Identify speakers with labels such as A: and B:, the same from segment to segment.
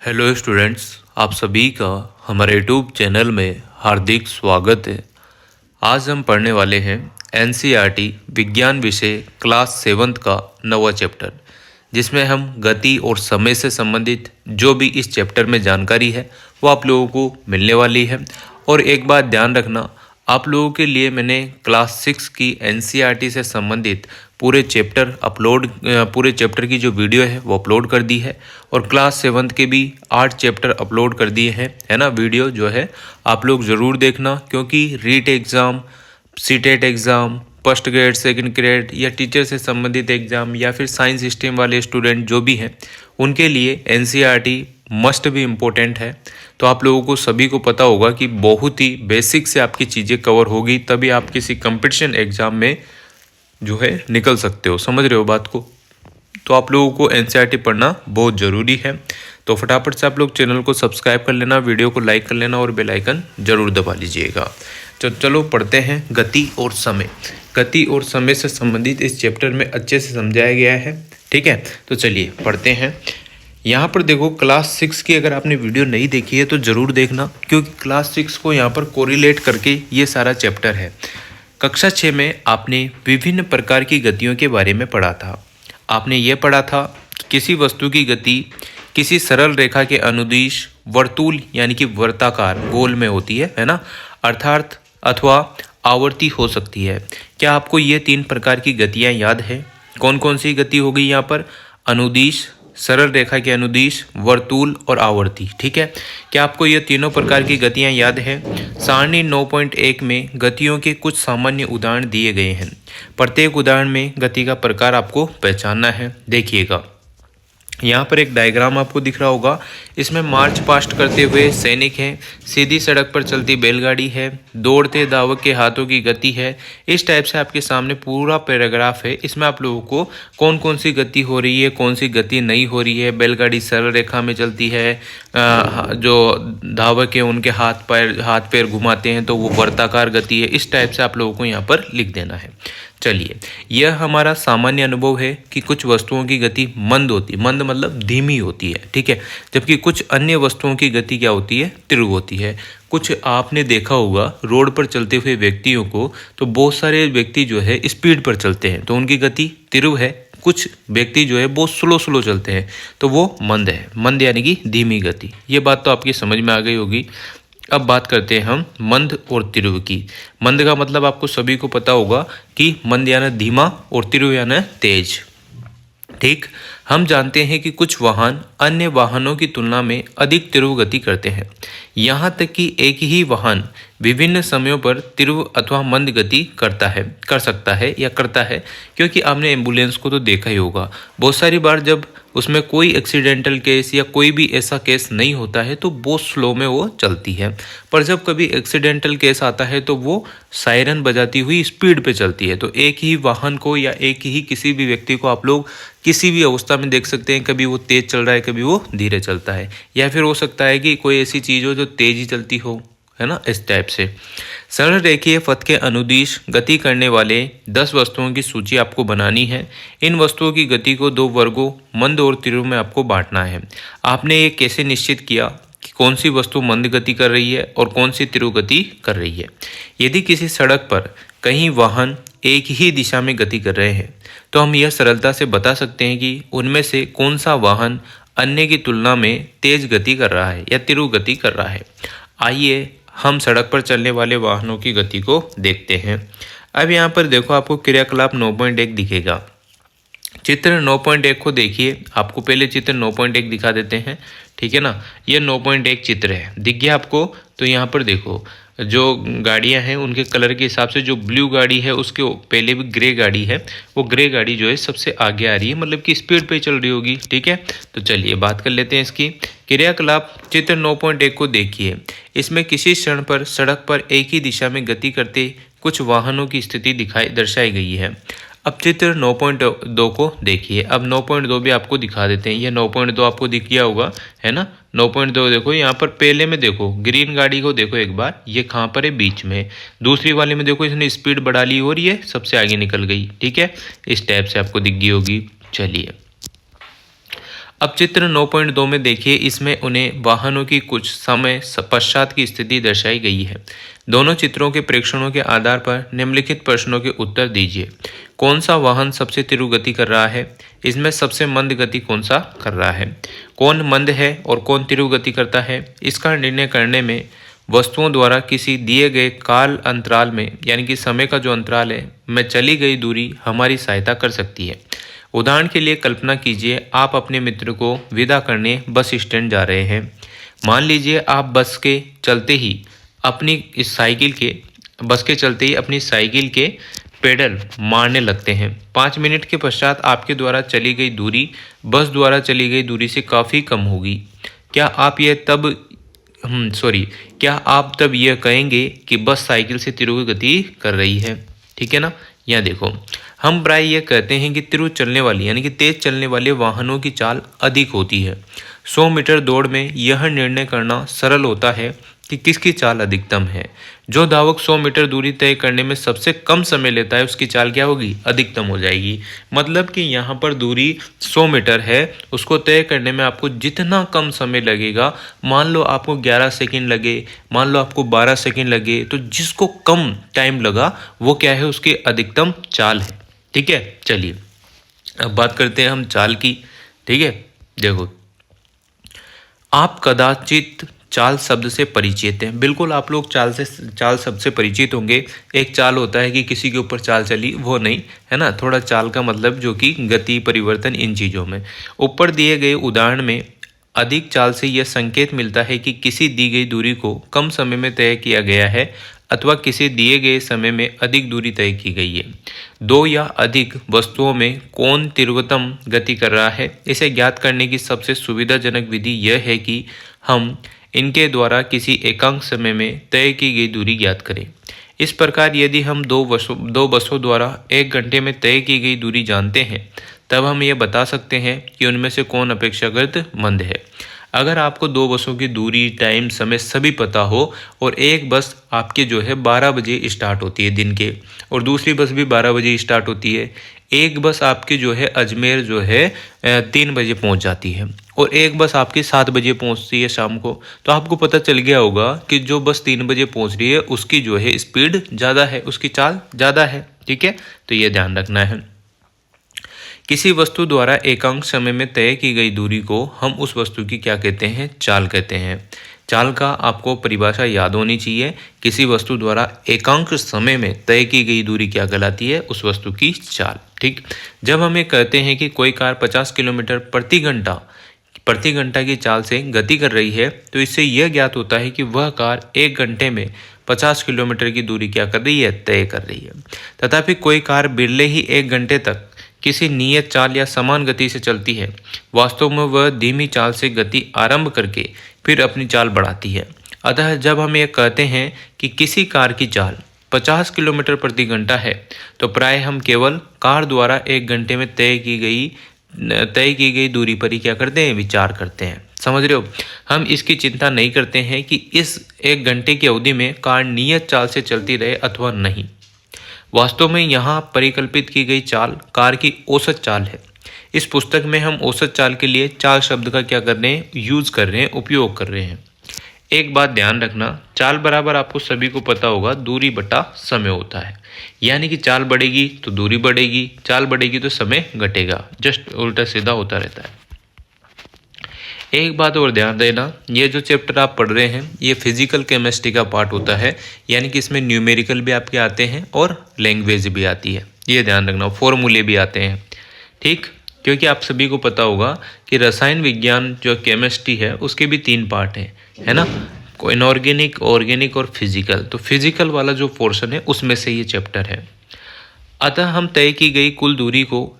A: Hello students, आप सभी का हमारे यूट्यूब चैनल में हार्दिक स्वागत है। आज हम पढ़ने वाले हैं एनसीईआरटी विज्ञान विषय क्लास 7 का नवा चैप्टर, जिसमें हम गति और समय से संबंधित जो भी इस चैप्टर में जानकारी है वो आप लोगों को मिलने वाली है। और एक बात ध्यान रखना, आप लोगों के लिए मैंने क्लास 6 की एनसीईआरटी से संबंधित पूरे चैप्टर की जो वीडियो है वो अपलोड कर दी है, और क्लास 7 के भी 8 चैप्टर अपलोड कर दिए हैं, है ना। वीडियो जो है आप लोग ज़रूर देखना, क्योंकि REET exam, CTET exam, first grade, second grade या टीचर से संबंधित एग्ज़ाम या फिर साइंस स्ट्रीम वाले स्टूडेंट जो भी हैं, उनके लिए एनसीईआरटी मस्ट भी इम्पोर्टेंट है। तो आप लोगों को सभी को पता होगा कि बहुत ही बेसिक से आपकी चीज़ें कवर होगी, तभी आप किसी कंपटीशन एग्ज़ाम में जो है निकल सकते हो। समझ रहे हो बात को? तो आप लोगों को एनसीईआरटी पढ़ना बहुत ज़रूरी है। तो फटाफट से आप लोग चैनल को सब्सक्राइब कर लेना, वीडियो को लाइक कर लेना और बेल आइकन ज़रूर दबा लीजिएगा। तो चलो पढ़ते हैं गति और समय। गति और समय से संबंधित इस चैप्टर में अच्छे से समझाया गया है, ठीक है। तो चलिए पढ़ते हैं। यहाँ पर देखो, क्लास 6 की अगर आपने वीडियो नहीं देखी है तो ज़रूर देखना, क्योंकि क्लास 6 को यहाँ पर कोरिलेट करके ये सारा चैप्टर है। कक्षा 6 में आपने विभिन्न प्रकार की गतियों के बारे में पढ़ा था। आपने ये पढ़ा था कि किसी वस्तु की गति किसी सरल रेखा के अनुदिश वर्तुल यानी कि वर्ताकार गोल में होती है ना, अर्थात अथवा आवर्ती हो सकती है। क्या आपको ये 3 प्रकार की गतियाँ याद है? कौन कौन सी गति होगी यहाँ पर? अनुदिश, सरल रेखा के अनुदिश, वर्तुल और आवर्ती, ठीक है। क्या आपको ये तीनों प्रकार की गतियाँ याद है? सारणी 9.1 में गतियों के कुछ सामान्य उदाहरण दिए गए हैं। प्रत्येक उदाहरण में गति का प्रकार आपको पहचानना है। देखिएगा, यहाँ पर एक डायग्राम आपको दिख रहा होगा। इसमें मार्च पास्ट करते हुए सैनिक हैं, सीधी सड़क पर चलती बैलगाड़ी है, दौड़ते धावक के हाथों की गति है। इस टाइप से आपके सामने पूरा पैराग्राफ है। इसमें आप लोगों को कौन कौन सी गति हो रही है, कौन सी गति नहीं हो रही है, बैलगाड़ी सरल रेखा में चलती है, जो धावक है उनके हाथ पैर घुमाते हैं तो वो वर्ताकार गति है। इस टाइप से आप लोगों को यहाँ पर लिख देना है। चलिए, यह हमारा सामान्य अनुभव है कि कुछ वस्तुओं की गति मंद होती है, मंद मतलब धीमी होती है, ठीक है। जबकि कुछ अन्य वस्तुओं की गति क्या होती है? तीव्र होती है। कुछ आपने देखा होगा रोड पर चलते हुए व्यक्तियों को, तो बहुत सारे व्यक्ति जो है स्पीड पर चलते हैं तो उनकी गति तीव्र है। कुछ व्यक्ति जो है बहुत स्लो चलते हैं तो वो मंद है। मंद यानी कि धीमी गति। ये बात तो आपकी समझ में आ गई होगी। अब बात करते हैं हम मंद और तीव्र की। मंद का मतलब आपको सभी को पता होगा कि मंद यानी धीमा और तीव्र यानी तेज, ठीक। हम जानते हैं कि कुछ वाहन अन्य वाहनों की तुलना में अधिक तीव्र गति करते हैं। यहाँ तक कि एक ही वाहन विभिन्न समयों पर तीव्र अथवा मंद गति कर सकता है, क्योंकि आपने एम्बुलेंस को तो देखा ही होगा। बहुत सारी बार जब उसमें कोई एक्सीडेंटल केस या कोई भी ऐसा केस नहीं होता है तो बहुत स्लो में वो चलती है, पर जब कभी एक्सीडेंटल केस आता है तो वो सायरन बजाती हुई स्पीड पे चलती है। तो एक ही वाहन को या एक ही किसी भी व्यक्ति को आप लोग किसी भी अवस्था में देख सकते हैं, कभी वो तेज चल रहा है, कभी वो धीरे चलता है, या फिर हो सकता है कि कोई ऐसी चीज़ हो जो तेज ही चलती हो, है ना, इस टाइप से। सरल रेखीय पथ के अनुदिश गति करने वाले 10 वस्तुओं की सूची आपको बनानी है। इन वस्तुओं की गति को 2 वर्गों मंद और तीव्र में आपको बांटना है। आपने ये कैसे निश्चित किया कि कौन सी वस्तु मंद गति कर रही है और कौन सी तीव्र गति कर रही है? यदि किसी सड़क पर कई वाहन एक ही दिशा में गति कर रहे हैं तो हम यह सरलता से बता सकते हैं कि उनमें से कौन सा वाहन अन्य की तुलना में तेज गति कर रहा है या तीव्र गति कर रहा है। आइए हम सड़क पर चलने वाले वाहनों की गति को देखते हैं। अब यहाँ पर देखो, आपको क्रियाकलाप 9.1 दिखेगा। चित्र 9.1 को देखिए। आपको पहले चित्र 9.1 दिखा देते हैं, ठीक है ना। ये 9.1 चित्र है, दिख गया आपको? तो यहाँ पर देखो, जो गाड़ियाँ हैं उनके कलर के हिसाब से जो ब्लू गाड़ी है उसके पहले भी ग्रे गाड़ी है, वो ग्रे गाड़ी जो है सबसे आगे आ रही है, मतलब कि स्पीड पे चल रही होगी, ठीक है। तो चलिए बात कर लेते हैं इसकी। क्रियाकलाप चित्र 9.1 को देखिए। इसमें किसी क्षण पर सड़क पर एक ही दिशा में गति करते कुछ वाहनों की स्थिति दर्शाई गई है। अब चित्र 9.2 को देखिए। अब 9.2 भी आपको दिखा देते हैं। ये 9.2 आपको दिख गया होगा, है ना। 9.2 देखो, यहाँ पर पहले में देखो ग्रीन गाड़ी को देखो एक बार, ये कहाँ पर है? बीच में। दूसरी वाले में देखो इसने स्पीड बढ़ा ली और ये सबसे आगे निकल गई, ठीक है। इस टाइप से आपको दिख गई होगी। चलिए अब चित्र 9.2 में देखिए, इसमें उन्हें वाहनों की कुछ समय पश्चात की स्थिति दर्शाई गई है। दोनों चित्रों के प्रेक्षणों के आधार पर निम्नलिखित प्रश्नों के उत्तर दीजिए। कौन सा वाहन सबसे तीव्र गति कर रहा है? इसमें सबसे मंद गति कौन सा कर रहा है? कौन मंद है और कौन तीव्र गति करता है? इसका निर्णय करने में वस्तुओं द्वारा किसी दिए गए काल अंतराल में, यानी कि समय का जो अंतराल है, में चली गई दूरी हमारी सहायता कर सकती है। उदाहरण के लिए कल्पना कीजिए, आप अपने मित्र को विदा करने बस स्टैंड जा रहे हैं। मान लीजिए आप बस के चलते ही अपनी साइकिल के पेडल मारने लगते हैं। 5 मिनट के पश्चात आपके द्वारा चली गई दूरी बस द्वारा चली गई दूरी से काफ़ी कम होगी। क्या आप तब यह कहेंगे कि बस साइकिल से तीव्र गति कर रही है? ठीक है ना। यहाँ देखो, हम प्राय यह कहते हैं कि तीव्र चलने वाली, यानी कि तेज चलने वाले वाहनों की चाल अधिक होती है। 100 मीटर दौड़ में यह निर्णय करना सरल होता है कि किसकी चाल अधिकतम है। जो धावक 100 मीटर दूरी तय करने में सबसे कम समय लेता है, उसकी चाल क्या होगी? अधिकतम हो जाएगी। मतलब कि यहाँ पर दूरी 100 मीटर है, उसको तय करने में आपको जितना कम समय लगेगा, मान लो आपको 11 सेकंड लगे, मान लो आपको 12 सेकंड लगे, तो जिसको कम टाइम लगा वो क्या है? उसकी अधिकतम चाल है। ठीक है, चलिए अब बात करते हैं हम चाल की। ठीक है, देखो, आप कदाचित चाल शब्द से परिचित हैं। बिल्कुल आप लोग चाल शब्द से परिचित होंगे। एक चाल होता है कि किसी के ऊपर चाल चली, वो नहीं है ना। थोड़ा चाल का मतलब जो कि गति, परिवर्तन, इन चीज़ों में। ऊपर दिए गए उदाहरण में अधिक चाल से यह संकेत मिलता है कि किसी दी गई दूरी को कम समय में तय किया गया है अथवा किसी दिए गए समय में अधिक दूरी तय की गई है। 2 या अधिक वस्तुओं में कौन तीव्रतम गति कर रहा है, इसे ज्ञात करने की सबसे सुविधाजनक विधि यह है कि हम इनके द्वारा किसी एकांक समय में तय की गई दूरी ज्ञात करें। इस प्रकार यदि हम दो बसों द्वारा 1 घंटे में तय की गई दूरी जानते हैं, तब हम ये बता सकते हैं कि उनमें से कौन अपेक्षाकृत मंद है। अगर आपको 2 बसों की दूरी, टाइम, समय सभी पता हो और एक बस आपके जो है 12 बजे स्टार्ट होती है दिन के, और दूसरी बस भी 12 बजे स्टार्ट होती है, एक बस आपकी जो है अजमेर जो है 3 बजे पहुंच जाती है और एक बस आपकी 7 बजे पहुंचती है शाम को, तो आपको पता चल गया होगा कि जो बस 3 बजे पहुंच रही है उसकी जो है स्पीड ज़्यादा है, उसकी चाल ज़्यादा है। ठीक है, तो ये ध्यान रखना है। किसी वस्तु द्वारा एकांक समय में तय की गई दूरी को हम उस वस्तु की क्या कहते हैं? चाल कहते हैं। चाल का आपको परिभाषा याद होनी चाहिए। किसी वस्तु द्वारा एकांक समय में तय की गई दूरी क्या कहलाती है? उस वस्तु की चाल। ठीक, जब हम ये कहते हैं कि कोई कार 50 किलोमीटर प्रति घंटा की चाल से गति कर रही है, तो इससे यह ज्ञात होता है कि वह कार 1 घंटे में 50 किलोमीटर की दूरी क्या कर रही है? तय कर रही है। तथापि कोई कार बिरले ही 1 घंटे तक किसी नियत चाल या समान गति से चलती है। वास्तव में वह धीमी चाल से गति आरंभ करके फिर अपनी चाल बढ़ाती है। अतः जब हम ये कहते हैं कि किसी कार की चाल 50 किलोमीटर प्रति घंटा है, तो प्राय हम केवल कार द्वारा 1 घंटे में तय की गई दूरी पर ही क्या करते हैं? विचार करते हैं। समझ रहे हो? हम इसकी चिंता नहीं करते हैं कि इस 1 घंटे की अवधि में कार नियत चाल से चलती रहे अथवा नहीं। वास्तव में यहाँ परिकल्पित की गई चाल कार की औसत चाल है। इस पुस्तक में हम औसत चाल के लिए चाल शब्द का क्या कर रहे हैं? यूज कर रहे हैं, उपयोग कर रहे हैं। एक बात ध्यान रखना, चाल बराबर आपको सभी को पता होगा दूरी बटा समय होता है। यानी कि चाल बढ़ेगी तो दूरी बढ़ेगी, चाल बढ़ेगी तो समय घटेगा। जस्ट उल्टा सीधा होता रहता है। एक बात और ध्यान देना, ये जो चैप्टर आप पढ़ रहे हैं ये फिजिकल केमिस्ट्री का पार्ट होता है, यानी कि इसमें न्यूमेरिकल भी आपके आते हैं और लैंग्वेज भी आती है। ये ध्यान रखना, फॉर्मूले भी आते हैं। ठीक, क्योंकि आप सभी को पता होगा कि रसायन विज्ञान जो केमिस्ट्री है उसके भी 3 पार्ट हैं, है ना। इनऑर्गेनिक, ऑर्गेनिक और फिजिकल। तो फिजिकल वाला जो पोर्शन है उसमें से ये चैप्टर है। अतः हम तय की गई कुल दूरी को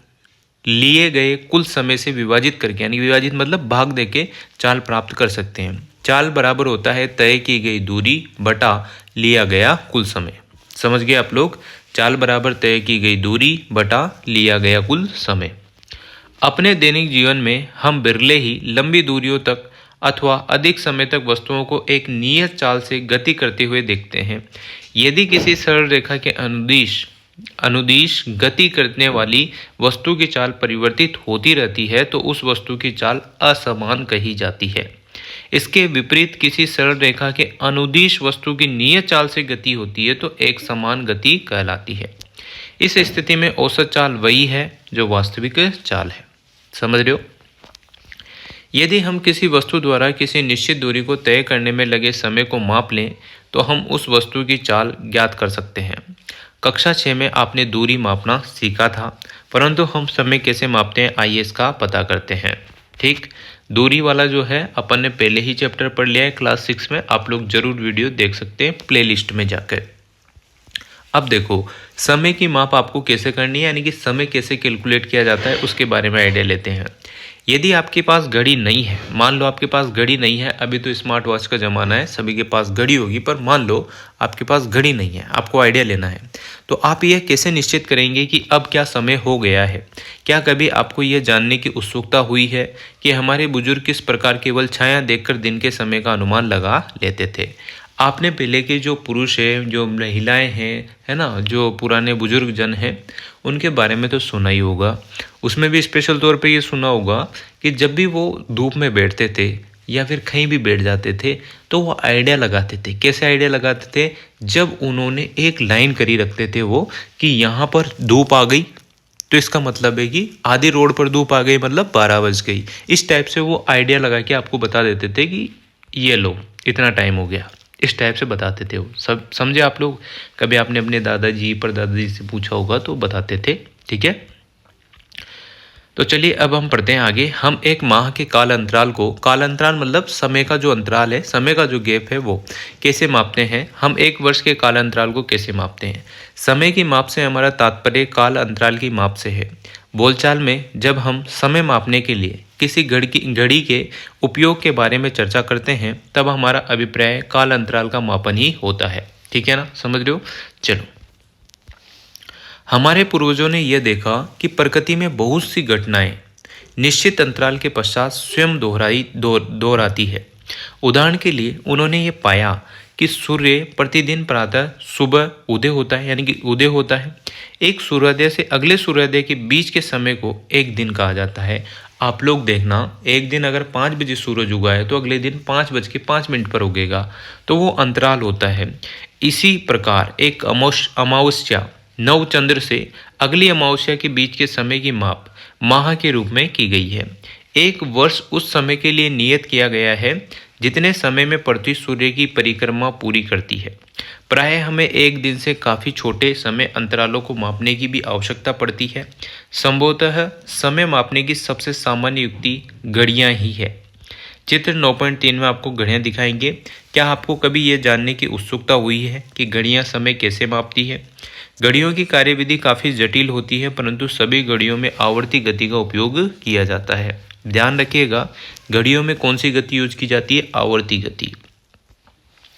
A: लिए गए कुल समय से विभाजित करके, यानी विभाजित मतलब भाग देके चाल प्राप्त कर सकते हैं। चाल बराबर होता है तय की गई दूरी बटा लिया गया कुल समय। समझ गए आप लोग? चाल बराबर तय की गई दूरी बटा लिया गया कुल समय। अपने दैनिक जीवन में हम बिरले ही लंबी दूरियों तक अथवा अधिक समय तक वस्तुओं को एक नियत चाल से गति करते हुए देखते हैं। यदि किसी सरल रेखा के अनुदिश अनुदिश गति करने वाली वस्तु की चाल परिवर्तित होती रहती है तो उस वस्तु की चाल असमान कही जाती है। इसके विपरीत किसी सरल रेखा के अनुदिश वस्तु की नियत चाल से गति होती है तो एक समान गति कहलाती है। इस स्थिति में औसत चाल वही है जो वास्तविक चाल है। समझ रहे हो? यदि हम किसी वस्तु द्वारा किसी निश्चित दूरी को तय करने में लगे समय को माप लें तो हम उस वस्तु की चाल ज्ञात कर सकते हैं। कक्षा 6 में आपने दूरी मापना सीखा था, परंतु हम समय कैसे मापते हैं आइए इसका पता करते हैं। ठीक, दूरी वाला जो है अपन ने पहले ही चैप्टर पढ़ लिया है क्लास 6 में, आप लोग जरूर वीडियो देख सकते हैं प्लेलिस्ट में जाकर। अब देखो समय की माप आपको कैसे करनी है, यानी कि समय कैसे कैलकुलेट किया जाता है उसके बारे में आइडिया लेते हैं। यदि आपके पास घड़ी नहीं है, मान लो आपके पास घड़ी नहीं है, अभी तो स्मार्ट वॉच का ज़माना है, सभी के पास घड़ी होगी, पर मान लो आपके पास घड़ी नहीं है, आपको आइडिया लेना है, तो आप यह कैसे निश्चित करेंगे कि अब क्या समय हो गया है? क्या कभी आपको यह जानने की उत्सुकता हुई है कि हमारे बुजुर्ग किस प्रकार केवल छाया देखकर दिन के समय का अनुमान लगा लेते थे? आपने पहले के जो पुरुष हैं, जो महिलाएं हैं, है ना, जो पुराने बुजुर्ग जन हैं, उनके बारे में तो सुना ही होगा। उसमें भी स्पेशल तौर पे ये सुना होगा कि जब भी वो धूप में बैठते थे या फिर कहीं भी बैठ जाते थे तो वो आइडिया लगाते थे। कैसे आइडिया लगाते थे? जब उन्होंने एक लाइन करी रखते थे वो कि यहाँ पर धूप आ गई तो इसका मतलब है कि आधी रोड पर धूप आ गई, मतलब 12 बज गई। इस टाइप से वो आइडिया लगा के आपको बता देते थे कि ये लो इतना टाइम हो गया, इस टाइप से बताते थे वो। सब समझे आप लोग? कभी आपने अपने दादाजी परदादाजी से पूछा होगा तो बताते थे। ठीक है, तो चलिए अब हम पढ़ते हैं आगे। हम एक माह के काल अंतराल को, काल अंतराल मतलब समय का जो अंतराल है, समय का जो गैप है, वो कैसे मापते हैं? हम एक वर्ष के काल अंतराल को कैसे मापते हैं? समय की माप से हमारा तात्पर्य काल अंतराल की माप से है। बोलचाल में जब हम समय मापने के लिए किसी घड़ी के उपयोग के बारे में चर्चा करते हैं तब हमारा अभिप्राय काल अंतराल का मापन ही होता है। ठीक है ना, समझ रहे हो? चलो, हमारे पूर्वजों ने यह देखा कि प्रकृति में बहुत सी घटनाएं निश्चित अंतराल के पश्चात स्वयं दोहराती है। उदाहरण के लिए उन्होंने ये पाया कि सूर्य प्रतिदिन प्रातः सुबह उदय होता है, यानी कि उदय होता है। एक सूर्योदय से अगले सूर्योदय के बीच के समय को एक दिन कहा जाता है। आप लोग देखना, एक दिन अगर 5 बजे सूरज उगा है तो अगले दिन 5:05 पर उगेगा, तो वो अंतराल होता है। इसी प्रकार एक अमावस्या नव चंद्र से अगली अमावस्या के बीच के समय की माप माह के रूप में की गई है। एक वर्ष उस समय के लिए नियत किया गया है जितने समय में पृथ्वी सूर्य की परिक्रमा पूरी करती है। प्राय हमें एक दिन से काफ़ी छोटे समय अंतरालों को मापने की भी आवश्यकता पड़ती है। संभवतः समय मापने की सबसे सामान्य युक्ति घड़ियाँ ही है। चित्र 9.3 में आपको घड़ियाँ दिखाएंगे। क्या आपको कभी ये जानने की उत्सुकता हुई है कि घड़ियाँ समय कैसे मापती है? घड़ियों की कार्यविधि काफ़ी जटिल होती है, परंतु सभी घड़ियों में आवर्ती गति का उपयोग किया जाता है। ध्यान रखिएगा, घड़ियों में कौन सी गति यूज की जाती है? आवर्ती गति।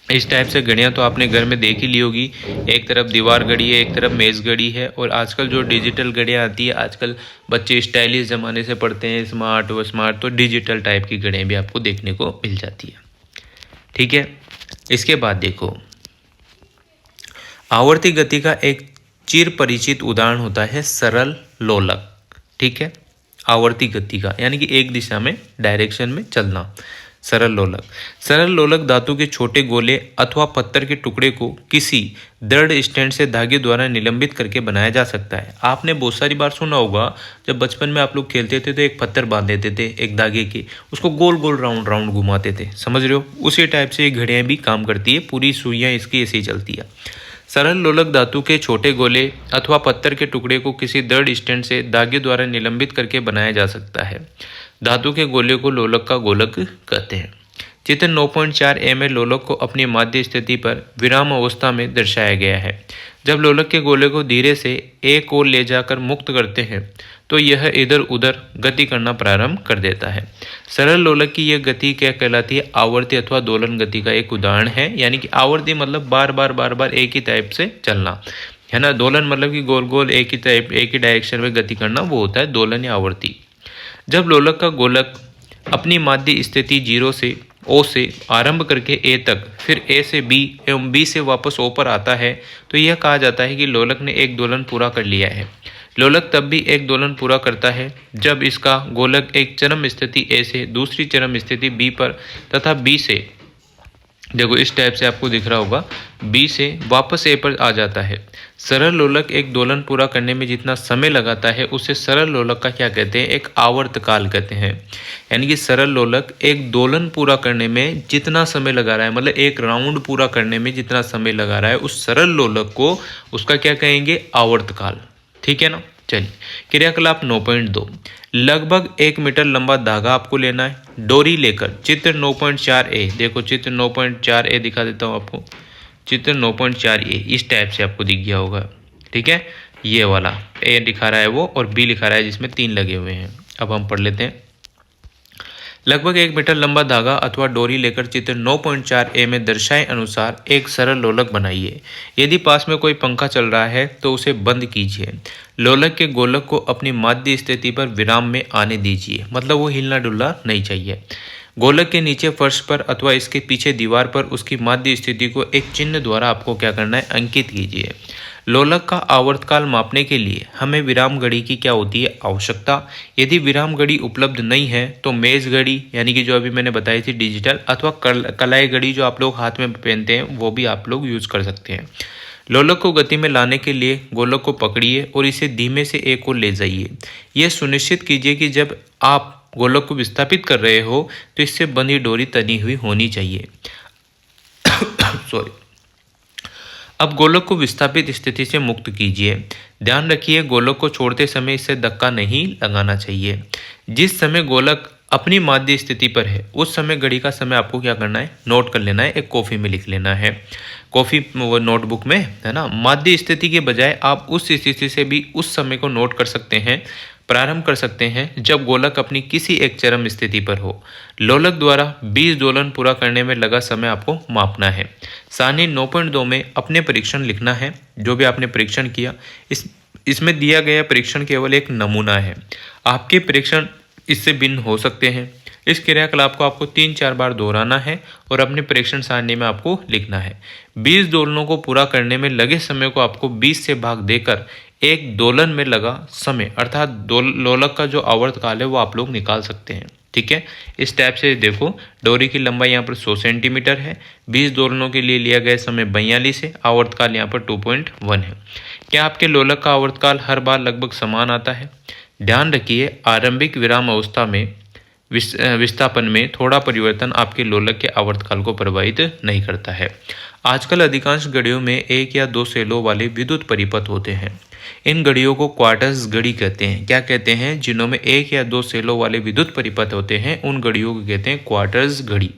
A: इस टाइप से घड़ियाँ तो आपने घर में देख ही ली होगी। एक तरफ दीवार घड़ी है, एक तरफ मेज़ घड़ी है, और आजकल जो डिजिटल घड़ियाँ आती है, आजकल बच्चे स्टाइलिश ज़माने से पढ़ते हैं, स्मार्ट व स्मार्ट, तो डिजिटल टाइप की घड़ियाँ भी आपको देखने को मिल जाती है। ठीक है, इसके बाद देखो, आवर्ती गति का एक चिर परिचित उदाहरण होता है सरल लोलक। ठीक है, आवर्ती गति का यानी कि एक दिशा में डायरेक्शन में चलना, सरल लोलक। सरल लोलक धातु के छोटे गोले अथवा पत्थर के टुकड़े को किसी दृढ़ स्टैंड से धागे द्वारा निलंबित करके बनाया जा सकता है। आपने बहुत सारी बार सुना होगा, जब बचपन में आप लोग खेलते थे तो एक पत्थर बांध देते थे एक धागे के, उसको गोल गोल राउंड राउंड घुमाते थे। समझ रहे हो? उसी टाइप से ये घड़ियाँ भी काम करती है, पूरी सुइयाँ इसकी ऐसे ही चलती है। सरल लोलक धातु के छोटे गोले अथवा पत्थर के टुकड़े को किसी दृढ़ स्टैंड से धागे द्वारा निलंबित करके बनाया जा सकता है। धातु के गोले को लोलक का गोलक कहते हैं। चित्र 9.4 में लोलक को अपनी माध्य स्थिति पर विराम अवस्था में दर्शाया गया है। जब लोलक के गोले को धीरे से एक ओर ले जाकर मुक्त करते हैं तो यह इधर उधर गति करना प्रारंभ कर देता है। सरल लोलक की यह गति क्या कहलाती है? आवर्ती अथवा दोलन गति का एक उदाहरण है। यानी कि आवर्ती मतलब बार बार एक ही टाइप से चलना, है ना। दोलन मतलब कि गोल गोल एक ही डायरेक्शन में गति करना, वो होता है दोलन या आवर्ती। जब लोलक का गोलक अपनी माध्य स्थिति 0 से ओ से आरंभ करके ए तक, फिर ए से बी एवं बी से वापस ओ पर आता है तो यह कहा जाता है कि लोलक ने एक दोलन पूरा कर लिया है। लोलक तब भी एक दोलन पूरा करता है जब इसका गोलक एक चरम स्थिति ए से दूसरी चरम स्थिति बी पर तथा बी से, देखो इस टाइप से आपको दिख रहा होगा, बी से वापस ए पर आ जाता है। सरल लोलक एक दोलन पूरा करने में जितना समय लगाता है उसे सरल लोलक का क्या कहते हैं, एक आवर्तकाल कहते हैं। यानी कि सरल लोलक एक दोलन पूरा करने में जितना समय लगा रहा है, मतलब एक राउंड पूरा करने में जितना समय लगा रहा है, उस सरल लोलक को उसका क्या कहेंगे, आवर्तकाल। ठीक है ना। चलिए क्रियाकलाप 9.2, लगभग 1 मीटर लंबा धागा आपको लेना है। डोरी लेकर चित्र 9.4a, देखो चित्र 9.4a दिखा देता हूँ आपको। चित्र 9.4a इस टाइप से आपको दिख गया होगा। ठीक है, ये वाला ए दिखा रहा है वो और बी लिखा रहा है जिसमें 3 लगे हुए हैं। अब हम पढ़ लेते हैं। लगभग 1 मीटर लंबा धागा अथवा डोरी लेकर चित्र 9.4a में दर्शाए अनुसार एक सरल लोलक बनाइए। यदि पास में कोई पंखा चल रहा है तो उसे बंद कीजिए। लोलक के गोलक को अपनी माध्य स्थिति पर विराम में आने दीजिए, मतलब वो हिलना डुलना नहीं चाहिए। गोलक के नीचे फर्श पर अथवा इसके पीछे दीवार पर उसकी माध्य स्थिति को एक चिन्ह द्वारा आपको क्या करना है, अंकित कीजिए। लोलक का आवर्तकाल मापने के लिए हमें विराम घड़ी की क्या होती है, आवश्यकता। यदि विराम घड़ी उपलब्ध नहीं है तो मेज घड़ी, यानी कि जो अभी मैंने बताई थी डिजिटल, अथवा कलाई घड़ी जो आप लोग हाथ में पहनते हैं वो भी आप लोग यूज कर सकते हैं। लोलक को गति में लाने के लिए गोलक को पकड़िए और इसे धीमे से एक ओर ले जाइए। यह सुनिश्चित कीजिए कि जब आप गोलक को विस्थापित कर रहे हो तो इससे बंधी डोरी तनी हुई होनी चाहिए। सॉरी। अब गोलक को विस्थापित स्थिति से मुक्त कीजिए। ध्यान रखिए गोलक को छोड़ते समय इसे धक्का नहीं लगाना चाहिए। जिस समय गोलक अपनी माध्य स्थिति पर है उस समय घड़ी का समय आपको क्या करना है, नोट कर लेना है, एक कॉफी में लिख लेना है, कॉफी वो नोटबुक में, है ना। माध्य स्थिति के बजाय आप उस स्थिति से भी उस समय को नोट कर सकते हैं, प्रारंभ कर सकते हैं जब गोलक अपनी किसी एक चरम स्थिति पर हो। लोलक द्वारा 20 दोलन पूरा करने में लगा समय आपको मापना है। सारणी 9.2 में अपने परीक्षण लिखना है, जो भी आपने परीक्षण किया। इसमें दिया गया परीक्षण केवल एक नमूना है, आपके परीक्षण इससे भिन्न हो सकते हैं। इस क्रियाकलाप को आपको 3-4 बार दोहराना है और अपने परीक्षण सारणी में आपको लिखना है। 20 दोलनों को पूरा करने में लगे समय को आपको 20 से भाग देकर एक दोलन में लगा समय अर्थात लोलक का जो आवर्तकाल है वो आप लोग निकाल सकते हैं। ठीक है, इस टाइप से देखो, डोरी की लंबाई यहाँ पर 100 सेंटीमीटर है, 20 दोलनों के लिए लिया गया समय 42 है, आवर्तकाल यहाँ पर 2.1 है। क्या आपके लोलक का आवर्तकाल हर बार लगभग समान आता है? ध्यान रखिए आरंभिक विराम अवस्था में विस्थापन में थोड़ा परिवर्तन आपके लोलक के आवर्तकाल को प्रभावित नहीं करता है। आजकल अधिकांश घड़ियों में 1 या 2 सेलों वाले विद्युत परिपथ होते हैं। इन घड़ियों को क्वार्टर्स घड़ी कहते हैं। क्या कहते हैं? जिनों में 1 या 2 सेलों वाले विद्युत परिपथ होते हैं उन घड़ियों को कहते हैं क्वार्टर्स घड़ी।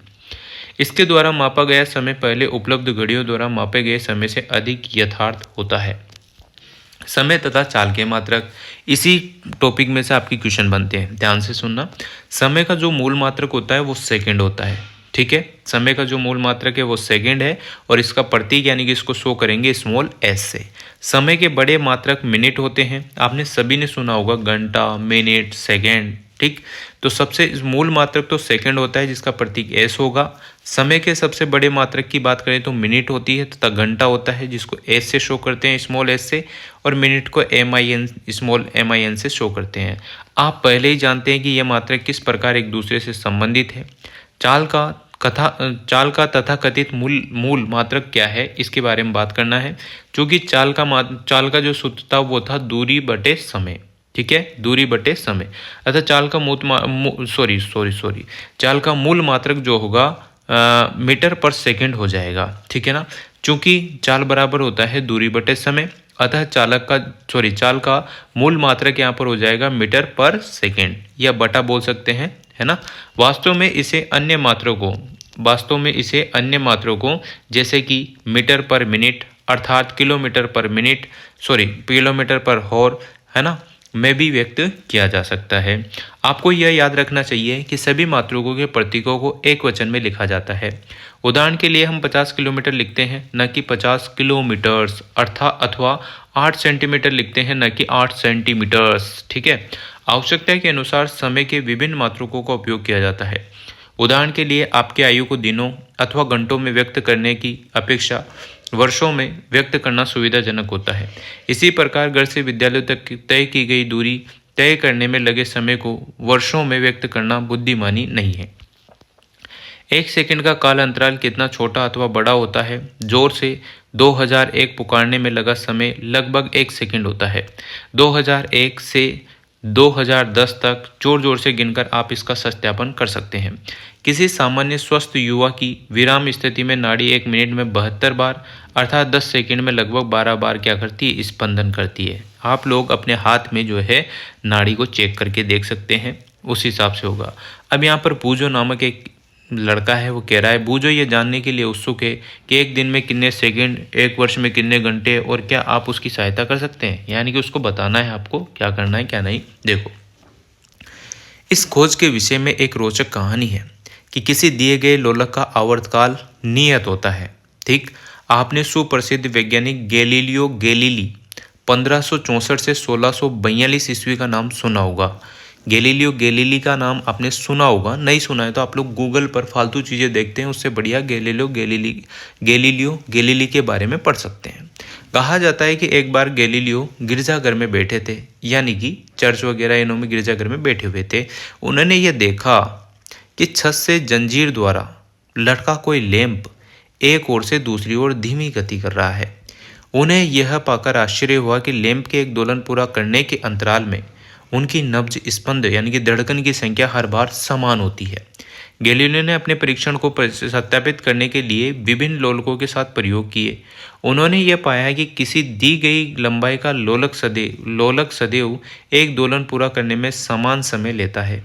A: इसके द्वारा मापा गया समय पहले उपलब्ध घड़ियों द्वारा मापे गए समय से अधिक यथार्थ होता है। समय तथा चाल के मात्रक, इसी टॉपिक में से आपकी क्वेश्चन बनते हैं, ध्यान से सुनना। समय का जो मूल मात्रक होता है वो सेकंड होता है। ठीक है, समय का जो मूल मात्रक है वो सेकंड है और इसका प्रतीक यानी कि इसको शो करेंगे स्मॉल एस से। समय के बड़े मात्रक मिनट होते हैं, आपने सभी ने सुना होगा घंटा, मिनट, सेकंड। ठीक, तो सबसे मूल मात्रक तो सेकंड होता है जिसका प्रतीक एस होगा। समय के सबसे बड़े मात्रक की बात करें तो मिनट होती है तथा घंटा होता है जिसको एस से शो करते हैं, स्मॉल एस से, और मिनट को MIN, स्मॉल MIN से शो करते हैं। आप पहले ही जानते हैं कि यह मात्रक किस प्रकार एक दूसरे से संबंधित है। चाल का तथाकथित मूल मात्रक क्या है इसके बारे में बात करना है। क्योंकि चाल का जो सूत्र था वो था दूरी बटे समय। ठीक है, दूरी बटे समय, अतः चाल का चाल का मूल मात्रक जो होगा मीटर पर सेकंड हो जाएगा। ठीक है ना, चूंकि चाल बराबर होता है दूरी बटे समय, अतः चाल का मूल मात्रक यहाँ पर हो जाएगा मीटर पर सेकंड, या बटा बोल सकते हैं, है ना। वास्तव में इसे अन्य मात्रों को जैसे कि मीटर पर मिनट अर्थात किलोमीटर पर हॉर, है ना, में भी व्यक्त किया जा सकता है। आपको यह याद रखना चाहिए कि सभी मात्रकों के प्रतीकों को एक वचन में लिखा जाता है। उदाहरण के लिए हम 50 किलोमीटर लिखते हैं न कि 50 किलोमीटर्स, अथवा 8 सेंटीमीटर लिखते हैं न कि 8 सेंटीमीटर्स। ठीक है, आवश्यकता के अनुसार समय के विभिन्न मात्रकों का उपयोग किया जाता है। उदाहरण के लिए आपकी आयु को दिनों अथवा घंटों में व्यक्त करने की अपेक्षा वर्षों में व्यक्त करना सुविधाजनक होता है। इसी प्रकार घर से विद्यालय तक तय की गई दूरी तय करने में लगे समय को वर्षों में व्यक्त करना बुद्धिमानी नहीं है। 1 सेकंड का काल अंतराल कितना छोटा अथवा बड़ा होता है? जोर से 2001 पुकारने में लगा समय लगभग 1 सेकंड होता है। 2001 से 2010 तक जोर जोर से गिनकर आप इसका सत्यापन कर सकते हैं। किसी सामान्य स्वस्थ युवा की विराम स्थिति में नाड़ी 1 मिनट में 72 बार अर्थात 10 सेकंड में लगभग 12 बार क्या करती है? स्पंदन करती है। आप लोग अपने हाथ में जो है नाड़ी को चेक करके देख सकते हैं, उस हिसाब से होगा। अब यहाँ पर पूजो नामक एक लड़का है, वो कह रहा है बूझो ये जानने के लिए उत्सुक है कि एक दिन में कितने सेकंड, एक वर्ष में कितने घंटे, और क्या आप उसकी सहायता कर सकते हैं? यानी कि उसको बताना है आपको क्या करना है क्या नहीं। देखो, इस खोज के विषय में एक रोचक कहानी है कि किसी दिए गए लोलक का आवर्तकाल नियत होता है। ठीक, आपने सुप्रसिद्ध वैज्ञानिक गैलीलियो गैलीली 1564 से 1642 ईस्वी का नाम सुना होगा। गैलीलियो गैलीली का नाम आपने सुना होगा, नहीं सुना है तो आप लोग गूगल पर फालतू चीज़ें देखते हैं, उससे बढ़िया गैलीलियो गैलीली के बारे में पढ़ सकते हैं। कहा जाता है कि एक बार गैलीलियो गिरजाघर में बैठे थे, यानी कि चर्च वगैरह इनों में गिरजाघर में बैठे हुए थे। उन्होंने ये देखा कि छत से जंजीर द्वारा लटका कोई लैंप एक ओर से दूसरी ओर धीमी गति कर रहा है। उन्हें यह पाकर आश्चर्य हुआ कि लैंप के एक दोलन पूरा करने के अंतराल में उनकी नब्ज स्पंद यानी कि धड़कन की संख्या हर बार समान होती है। गैलीलियो ने अपने परीक्षण को सत्यापित करने के लिए विभिन्न लोलकों के साथ प्रयोग किए। उन्होंने यह पाया कि किसी दी गई लंबाई का लोलक सदैव एक दोलन पूरा करने में समान समय लेता है।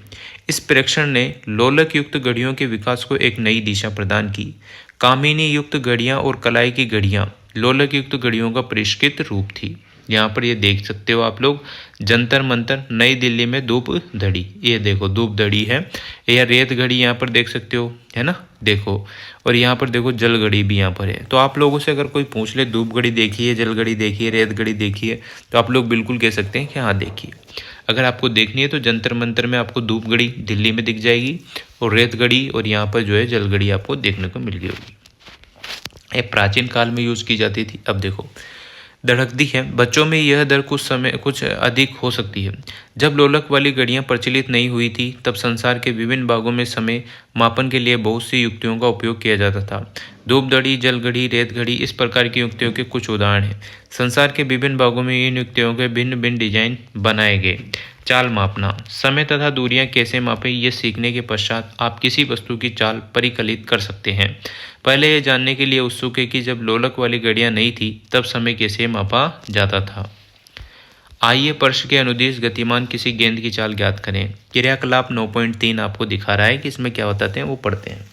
A: इस परीक्षण ने लोलक युक्त घड़ियों के विकास को एक नई दिशा प्रदान की। कामिनी युक्त घड़ियाँ और कलाई की घड़ियाँ लोलक युक्त घड़ियों का परिष्कृत रूप थी। यहाँ पर ये देख सकते हो आप लोग, जंतर मंतर नई दिल्ली में धूप धड़ी, ये देखो धूप धड़ी है, या रेत घड़ी यहाँ पर देख सकते हो, है ना, देखो। और यहाँ पर देखो जल घड़ी भी यहाँ पर है। तो आप लोगों से अगर कोई पूछ ले धूप घड़ी देखी है, जल घड़ी देखी है, रेत घड़ी देखी है, तो आप लोग बिल्कुल कह सकते हैं कि हाँ देखिए। अगर आपको देखनी है तो जंतर मंतर में आपको धूप घड़ी दिल्ली में दिख जाएगी, और रेत घड़ी और यहाँ पर जो है जल घड़ी आपको देखने को मिल गई होगी। ये प्राचीन काल में यूज़ की जाती थी। अब देखो, धड़कती है। बच्चों में यह दर कुछ अधिक हो सकती है। जब लोलक वाली घड़ियां प्रचलित नहीं हुई थी तब संसार के विभिन्न भागों में समय मापन के लिए बहुत सी युक्तियों का उपयोग किया जाता था। धूप घड़ी, जल घड़ी, रेत घड़ी इस प्रकार की युक्तियों के कुछ उदाहरण हैं। संसार के विभिन्न भागों में इन युक्तियों के भिन्न भिन्न डिजाइन बनाए गए। चाल मापना, समय तथा दूरियां कैसे मापें ये सीखने के पश्चात आप किसी वस्तु की चाल परिकलित कर सकते हैं। पहले यह जानने के लिए उत्सुक है कि जब लोलक वाली घड़ियां नहीं थी तब समय कैसे मापा जाता था। आइए प्रश्न के अनुदिश गतिमान किसी गेंद की चाल ज्ञात करें। क्रियाकलाप 9.3 आपको दिखा रहा है कि इसमें क्या बताते हैं वो पढ़ते हैं।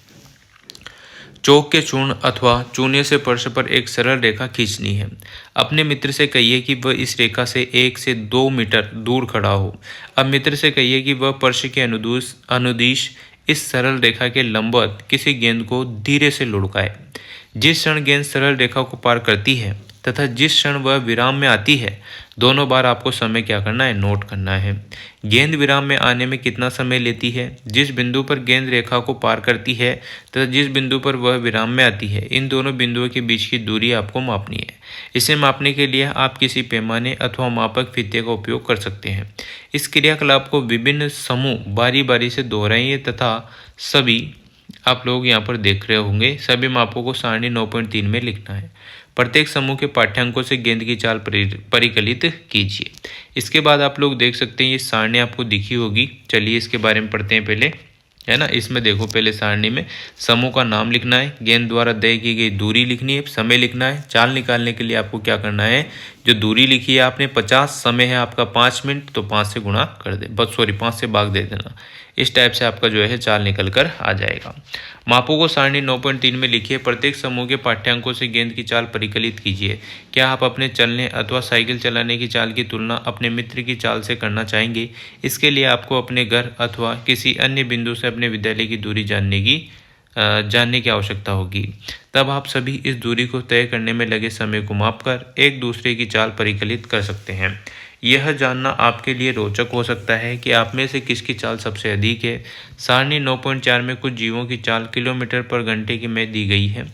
A: चौक के चूर्ण अथवा चूने से फर्श पर एक सरल रेखा खींचनी है। अपने मित्र से कहिए कि वह इस रेखा से 1 से 2 मीटर दूर खड़ा हो। अब मित्र से कहिए कि वह फर्श के अनुदिश इस सरल रेखा के लंबवत किसी गेंद को धीरे से लुढ़काए। जिस क्षण गेंद सरल रेखा को पार करती है तथा जिस क्षण वह विराम में आती है, दोनों बार आपको समय क्या करना है, नोट करना है। गेंद विराम में आने में कितना समय लेती है, जिस बिंदु पर गेंद रेखा को पार करती है तथा जिस बिंदु पर वह विराम में आती है, इन दोनों बिंदुओं के बीच की दूरी आपको मापनी है। इसे मापने के लिए आप किसी पैमाने अथवा मापक फीते का उपयोग कर सकते हैं। इस क्रियाकलाप को विभिन्न समूह बारी बारी से दोहराइए तथा सभी आप लोग यहाँ पर देख रहे होंगे, सभी मापों को सारणी 9.3 में लिखना है। प्रत्येक समूह के पाठ्यांकों से गेंद की चाल परिकलित कीजिए। इसके बाद आप लोग देख सकते हैं ये सारणी आपको दिखी होगी। चलिए इसके बारे में पढ़ते हैं पहले, है ना। इसमें देखो पहले सारणी में समूह का नाम लिखना है, गेंद द्वारा तय की गई दूरी लिखनी है, समय लिखना है। चाल निकालने के लिए आपको क्या करना है, जो दूरी लिखी है आपने 50, समय है आपका 5 मिनट, तो 5 से गुणा कर दे, 5 से भाग दे देना। इस टाइप से आपका जो है चाल निकल कर आ जाएगा। मापों को सारणी 9.3 में लिखिए। प्रत्येक समूह के पाठ्यांकों से गेंद की चाल परिकलित कीजिए। क्या आप अपने चलने अथवा साइकिल चलाने की चाल की तुलना अपने मित्र की चाल से करना चाहेंगे? इसके लिए आपको अपने घर अथवा किसी अन्य बिंदु से अपने विद्यालय की दूरी जानने की आवश्यकता होगी। तब आप सभी इस दूरी को तय करने में लगे समय को मापकर एक दूसरे की चाल परिकलित कर सकते हैं। यह जानना आपके लिए रोचक हो सकता है कि आप में से किसकी चाल सबसे अधिक है। सारणी 9.4 में कुछ जीवों की चाल किलोमीटर पर घंटे की में दी गई है।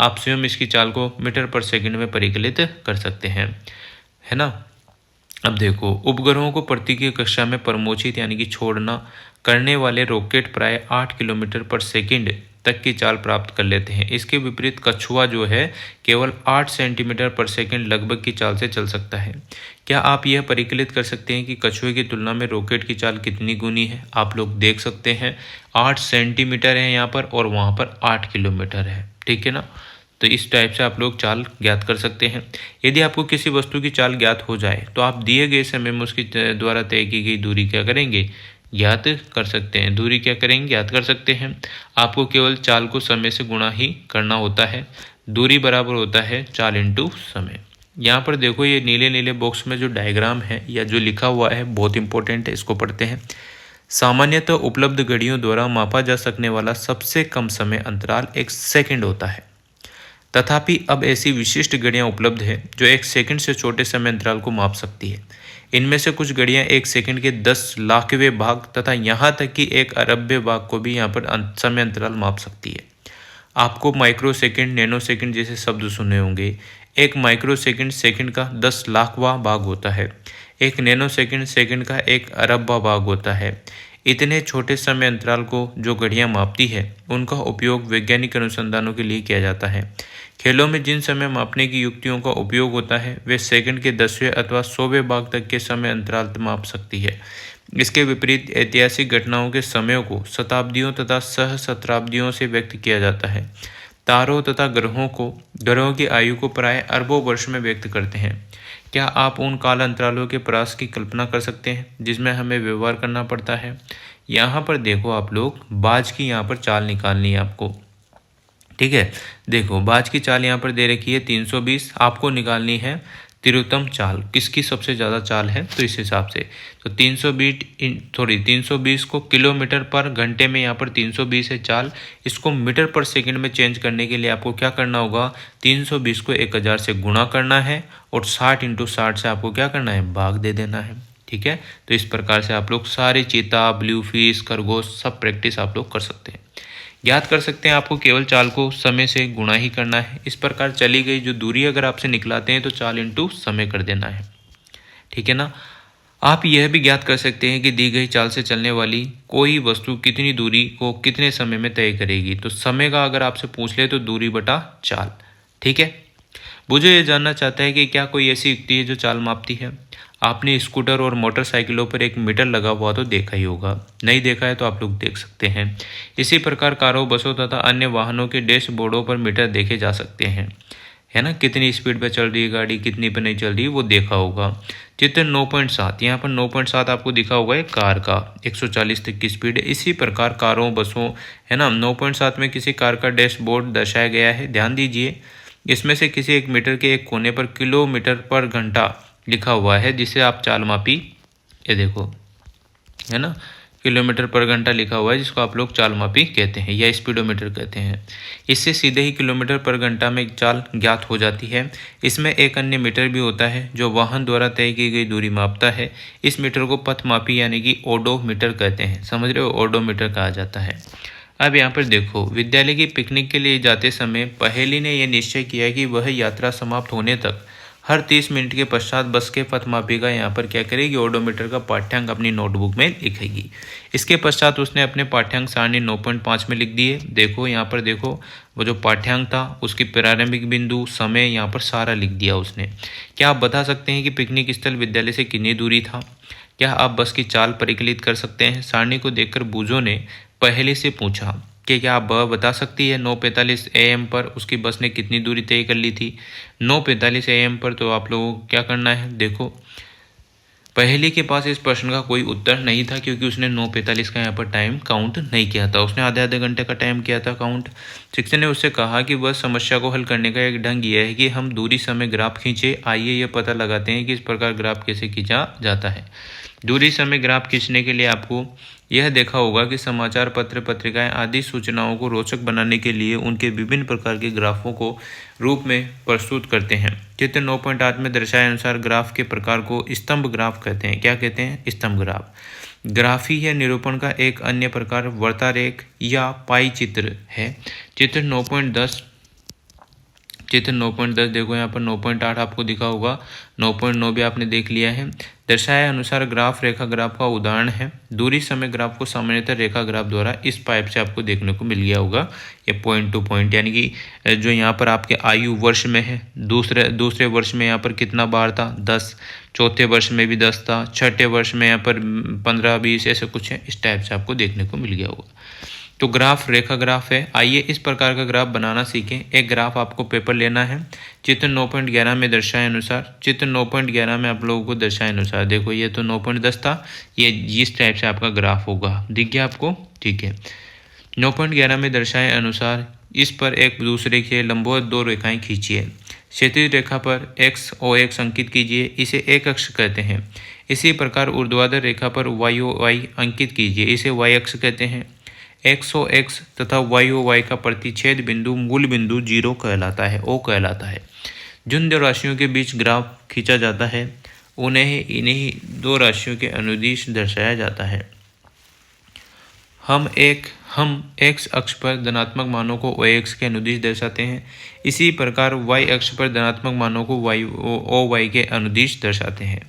A: आप स्वयं इसकी चाल को मीटर पर सेकंड में परिकलित कर सकते हैं, है ना। अब देखो, उपग्रहों को पृथ्वी की कक्षा में प्रमोचित यानी कि छोड़ना करने वाले रॉकेट प्राय 8 किलोमीटर पर सेकंड तक की चाल प्राप्त कर लेते हैं। इसके विपरीत कछुआ जो है केवल 8 सेंटीमीटर पर सेकंड लगभग की चाल से चल सकता है। क्या आप यह परिकलित कर सकते हैं कि कछुए की तुलना में रॉकेट की चाल कितनी गुनी है? आप लोग देख सकते हैं 8 सेंटीमीटर है यहाँ पर और वहाँ पर 8 किलोमीटर है, ठीक है ना। तो इस टाइप से आप लोग चाल ज्ञात कर सकते हैं। यदि आपको किसी वस्तु की चाल ज्ञात हो जाए तो आप दिए गए समय में उसकी द्वारा तय की गई दूरी क्या करेंगे? ज्ञात कर सकते हैं। दूरी क्या करेंगे? ज्ञात कर सकते हैं। आपको केवल चाल को समय से गुणा ही करना होता है। दूरी बराबर होता है चाल इंटू समय। यहाँ पर देखो, ये नीले नीले बॉक्स में जो डायग्राम है या जो लिखा हुआ है बहुत इंपॉर्टेंट है, इसको पढ़ते हैं। सामान्यतः उपलब्ध घड़ियों द्वारा मापा जा सकने वाला सबसे कम समय अंतराल 1 सेकंड होता है। तथापि अब ऐसी विशिष्ट घड़ियां उपलब्ध है जो 1 सेकंड से छोटे समय अंतराल को माप सकती है। इनमें से कुछ घड़ियां 1 सेकंड के 10 लाखवें भाग तथा यहाँ तक कि 1 अरबवें भाग को भी यहाँ पर समय अंतराल माप सकती है। आपको माइक्रो सेकंड, नैनो सेकंड जैसे शब्द सुने होंगे। एक माइक्रो सेकंड सेकंड का 10 लाखवां भाग होता है। एक नैनो सेकंड सेकंड का 1 अरबवां भाग होता है। इतने छोटे समय अंतराल को जो घड़ियां मापती है उनका उपयोग वैज्ञानिक अनुसंधानों के लिए किया जाता है। खेलों में जिन समय मापने की युक्तियों का उपयोग होता है वे सेकंड के 10वें अथवा 100वें भाग तक के समय अंतराल माप सकती है। इसके विपरीत ऐतिहासिक घटनाओं के समयों को शताब्दियों तथा सहस्त्राब्दियों से व्यक्त किया जाता है। तारों तथा ग्रहों की आयु को प्राय अरबों वर्ष में व्यक्त करते हैं। क्या आप उन काल अंतरालों के प्रयास की कल्पना कर सकते हैं जिसमें हमें व्यवहार करना पड़ता है? यहाँ पर देखो, आप लोग बाज की यहाँ पर चाल निकालनी है आपको, ठीक है। देखो, बाज की चाल यहाँ पर दे रखी है 320। आपको निकालनी है तिरुत्तम चाल, किसकी सबसे ज़्यादा चाल है, तो इस हिसाब से तो 320 को किलोमीटर पर घंटे में यहाँ पर 320 है चाल। इसको मीटर पर सेकंड में चेंज करने के लिए आपको क्या करना होगा? 320 को 1000 से गुणा करना है और 60 इंटू 60 से आपको क्या करना है? भाग दे देना है, ठीक है। तो इस प्रकार से आप लोग सारे चीता, ब्लू फिश, खरगोश सब प्रैक्टिस आप लोग कर सकते हैं, ज्ञात कर सकते हैं। आपको केवल चाल को समय से गुणा ही करना है। इस प्रकार चली गई जो दूरी अगर आपसे निकलाते हैं तो चाल इंटू समय कर देना है, ठीक है ना। आप यह भी ज्ञात कर सकते हैं कि दी गई चाल से चलने वाली कोई वस्तु कितनी दूरी को कितने समय में तय करेगी। तो समय का अगर आपसे पूछ ले तो दूरी बटा चाल, ठीक है। मुझे ये जानना चाहता है कि क्या कोई ऐसी युक्ति है जो चाल मापती है। आपने स्कूटर और मोटरसाइकिलों पर एक मीटर लगा हुआ तो देखा ही होगा, नहीं देखा है तो आप लोग देख सकते हैं। इसी प्रकार कारों, बसों तथा अन्य वाहनों के डैशबोर्डों पर मीटर देखे जा सकते हैं, है ना। कितनी स्पीड पर चल रही है गाड़ी, कितनी पर नहीं चल रही, वो देखा होगा। चित्र 9.7, यहाँ पर 9.7 आपको दिखा होगा एक कार का 140 तक की स्पीड है। इसी प्रकार कारों, बसों, है ना, 9.7 में किसी कार का डैशबोर्ड दर्शाया गया है। ध्यान दीजिए, इसमें से किसी एक मीटर के एक कोने पर किलोमीटर पर घंटा लिखा हुआ है जिसे आप चाल मापी, ये देखो, है ना, किलोमीटर पर घंटा लिखा हुआ है जिसको आप लोग चाल मापी कहते हैं या स्पीडोमीटर कहते हैं। इससे सीधे ही किलोमीटर पर घंटा में चाल ज्ञात हो जाती है। इसमें एक अन्य मीटर भी होता है जो वाहन द्वारा तय की गई दूरी मापता है। इस मीटर को पथ मापी यानी कि ओडोमीटर कहते हैं, समझ रहे हो, ओडोमीटर कहा जाता है। अब यहाँ पर देखो, विद्यालय की पिकनिक के लिए जाते समय पहेली ने यह निश्चय किया कि वह यात्रा समाप्त होने तक हर 30 मिनट के पश्चात बस के पथमापिका यहाँ पर क्या करेगी? ओडोमीटर का पाठ्यांक अपनी नोटबुक में लिखेगी। इसके पश्चात उसने अपने पाठ्यांक सारणी 9.5 में लिख दिए। देखो यहाँ पर, देखो वो जो पाठ्यांक था उसकी प्रारंभिक बिंदु, समय यहाँ पर सारा लिख दिया उसने। क्या आप बता सकते हैं कि पिकनिक स्थल विद्यालय से कितनी दूरी था? क्या आप बस की चाल परिकलित कर सकते हैं? सारणी को देखकर बूझो ने पहले से पूछा कि क्या आप बता सकती है 9:45 AM पर उसकी बस ने कितनी दूरी तय कर ली थी? 9:45 AM पर तो आप लोगों को क्या करना है? देखो, पहले के पास इस प्रश्न का कोई उत्तर नहीं था क्योंकि उसने 9:45 का यहाँ पर टाइम काउंट नहीं किया था, उसने आधे घंटे का टाइम किया था काउंट। शिक्षक ने उससे कहा कि वह समस्या को हल करने का एक ढंग यह है कि हम दूरी समय ग्राफ खींचे। आइए यह पता लगाते हैं कि इस प्रकार ग्राफ कैसे खींचा जाता है। दूरी समय ग्राफ खींचने के लिए आपको यह देखा होगा कि समाचार पत्र, पत्रिकाएं आदि सूचनाओं को रोचक बनाने के लिए उनके विभिन्न प्रकार के ग्राफों को रूप में प्रस्तुत करते हैं। चित्र 9.8 में दर्शाए अनुसार ग्राफ के प्रकार को स्तंभ ग्राफ कहते हैं। क्या कहते हैं? स्तंभ ग्राफ। ग्राफी है निरूपण का एक अन्य प्रकार वर्तारेख या पाई चित्र है। चित्र 9.10 देखो यहाँ पर 9.8 आपको दिखा होगा, 9.9 भी आपने देख लिया है। दर्शाए अनुसार ग्राफ रेखा ग्राफ का उदाहरण है। दूरी समय ग्राफ को सामान्यतः रेखा ग्राफ द्वारा इस पाइप से आपको देखने को मिल गया होगा। ये पॉइंट टू पॉइंट यानी कि जो यहाँ पर आपके आयु वर्ष में है, दूसरे वर्ष में यहाँ पर कितना बार था? 10। चौथे वर्ष में भी 10 था। छठे वर्ष में यहाँ पर 15-20 ऐसे कुछ है, इस टाइप से आपको देखने को मिल गया होगा। तो ग्राफ रेखा ग्राफ है। आइए इस प्रकार का ग्राफ बनाना सीखें। एक ग्राफ आपको पेपर लेना है। चित्र 9.11 में दर्शाए अनुसार, चित्र 9.11 में आप लोगों को दर्शाए अनुसार देखो, ये तो 9.10 था, ये इस टाइप से आपका ग्राफ होगा। दिख गया आपको? ठीक है। 9.11 में दर्शाए अनुसार इस पर एक दूसरे के लंबवत दो रेखाएं खींचिए। क्षैतिज रेखा पर x OX अंकित कीजिए, इसे एक अक्ष कहते हैं। इसी प्रकार ऊर्ध्वाधर रेखा पर YOY अंकित कीजिए, इसे y अक्ष कहते हैं। XOX तथा YOY का प्रतिच्छेद बिंदु मूल बिंदु 0 कहलाता है, O कहलाता है। जिन दो राशियों के बीच ग्राफ खींचा जाता है उन्हें इन्हीं दो राशियों के अनुदिश दर्शाया जाता है। हम x अक्ष पर धनात्मक मानों को OX के अनुदिश दर्शाते हैं। इसी प्रकार y अक्ष पर धनात्मक मानों को OY के अनुदिश दर्शाते हैं।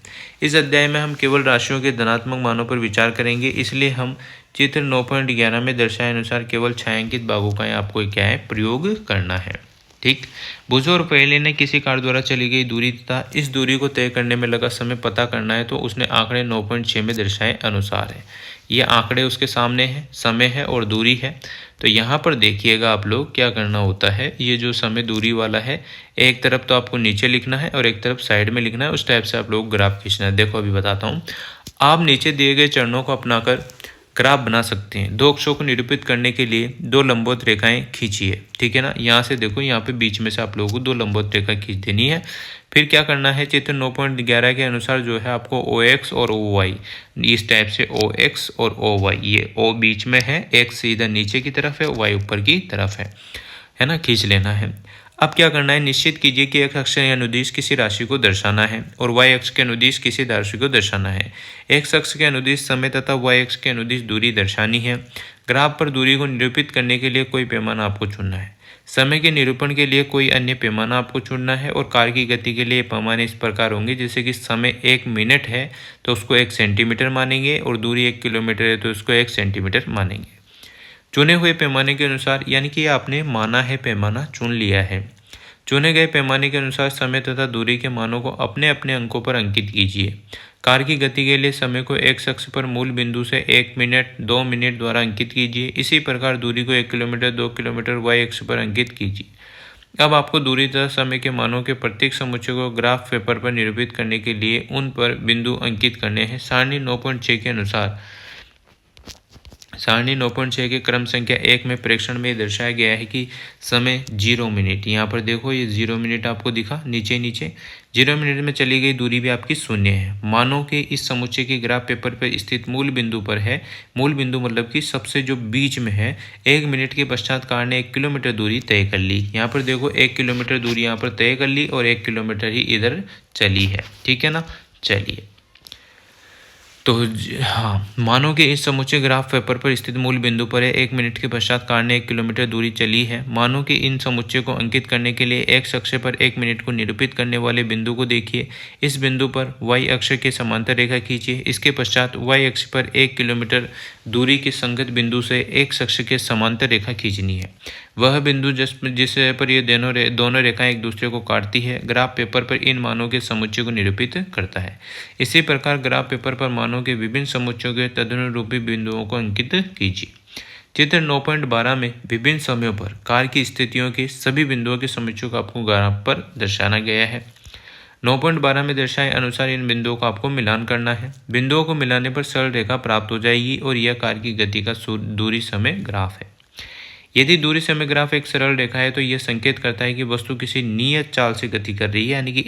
A: इस अध्याय में हम केवल राशियों के धनात्मक मानों पर विचार करेंगे, इसलिए हम चित्र 9.11 में दर्शाए अनुसार केवल छायांकित भागों का आपको क्या है? प्रयोग करना है। ठीक। भुजों और पहेली ने किसी कार द्वारा चली गई दूरी तथा इस दूरी को तय करने में लगा समय पता करना है, तो उसने आंकड़े 9.6 में दर्शाए अनुसार है। ये आंकड़े उसके सामने है, समय है और दूरी है। तो यहाँ पर देखिएगा आप लोग क्या करना होता है, ये जो समय दूरी वाला है, एक तरफ तो आपको नीचे लिखना है और एक तरफ साइड में लिखना है। उस टाइप से आप लोग ग्राफ खींचना है। देखो अभी बताता हूँ। आप नीचे दिए गए चरणों को अपनाकर ग्राफ बना सकते हैं। दो अक्षों को निरूपित करने के लिए दो लंबवत रेखाएं खींचिए। ठीक है ना? यहाँ से देखो, यहाँ पे बीच में से आप लोगों को दो लंबवत रेखा खींच देनी है। फिर क्या करना है? चित्र 9.11 के अनुसार जो है आपको OX और OY, इस टाइप से OX और OY, ये O बीच में है, X सीधा नीचे की तरफ है, Y ऊपर की तरफ है ना? खींच लेना है। अब क्या करना है? निश्चित कीजिए कि x अक्ष या अनुदिश किसी राशि को दर्शाना है और y अक्ष के अनुदिश किसी राशि को दर्शाना है। x अक्ष के अनुदिश समय तथा y अक्ष के अनुदिश दूरी दर्शानी है। ग्राफ पर दूरी को निरूपित करने के लिए कोई पैमाना आपको चुनना है। समय के निरूपण के लिए कोई अन्य पैमाना आपको चुनना है और कार की गति के लिए पैमाने इस प्रकार होंगे, जैसे कि समय 1 मिनट है तो उसको 1 सेंटीमीटर मानेंगे और दूरी 1 किलोमीटर है तो उसको 1 सेंटीमीटर मानेंगे। चुने हुए पैमाने के अनुसार, यानी कि आपने माना है पैमाना, चुन लिया है। चुने गए पैमाने के अनुसार समय तथा दूरी के मानों को अपने अपने अंकों पर अंकित कीजिए। कार की गति के लिए समय को x अक्ष पर मूल बिंदु से 1 मिनट 2 मिनट द्वारा अंकित कीजिए। इसी प्रकार दूरी को 1 किलोमीटर 2 किलोमीटर y अक्ष पर अंकित कीजिए। अब आपको दूरी तथा समय के मानों के प्रत्येक समुच्चय को ग्राफ पेपर पर निरूपित करने के लिए उन पर बिंदु अंकित करने हैं। सारणी 9.6 के अनुसार, सारणी 9.6 के क्रम संख्या 1 में प्रेक्षण में दर्शाया गया है कि समय 0 मिनट, यहाँ पर देखो ये 0 मिनट आपको दिखा नीचे 0 मिनट में चली गई दूरी भी आपकी 0 है। मानो कि इस समुच्चय की ग्राफ पेपर पर स्थित मूल बिंदु पर है। मूल बिंदु मतलब कि सबसे जो बीच में है। 1 मिनट के पश्चात कार ने 1 किलोमीटर दूरी तय कर ली। यहाँ पर देखो 1 किलोमीटर दूरी यहाँ पर तय कर ली और 1 किलोमीटर ही इधर चली है। ठीक है ना? चलिए, तो हाँ, मानो कि इस समुच्चय ग्राफ पेपर पर स्थित मूल बिंदु पर है। 1 मिनट के पश्चात कार ने 1 किलोमीटर दूरी चली है। मानो कि इन समुच्चय को अंकित करने के लिए x अक्ष पर 1 मिनट को निरूपित करने वाले बिंदु को देखिए। इस बिंदु पर y अक्ष के समांतर रेखा खींचिए। इसके पश्चात y अक्ष पर 1 किलोमीटर दूरी के संगत बिंदु से x अक्ष के समांतर रेखा खींचनी है। वह बिंदु जिस पर ये दोनों रेखाएं एक दूसरे को काटती है, ग्राफ पेपर पर इन मानों के समुच्चय को निरूपित करता है। इसी प्रकार ग्राफ पेपर पर मानों के विभिन्न समुच्चयों के तदनुरूपी बिंदुओं को अंकित कीजिए। चित्र 9.12 में विभिन्न समयों पर कार की स्थितियों के सभी बिंदुओं के समुच्चयों को आपको ग्राफ पर दर्शाना गया है। 9.12 में दर्शाए अनुसार इन बिंदुओं का आपको मिलान करना है। बिंदुओं को मिलाने पर सरल रेखा प्राप्त हो जाएगी और यह कार की गति का दूरी समय ग्राफ है। यदि दूरी समय ग्राफ एक सरल रेखा है तो यह संकेत करता है कि वस्तु किसी नियत चाल से गति कर रही है, यानी कि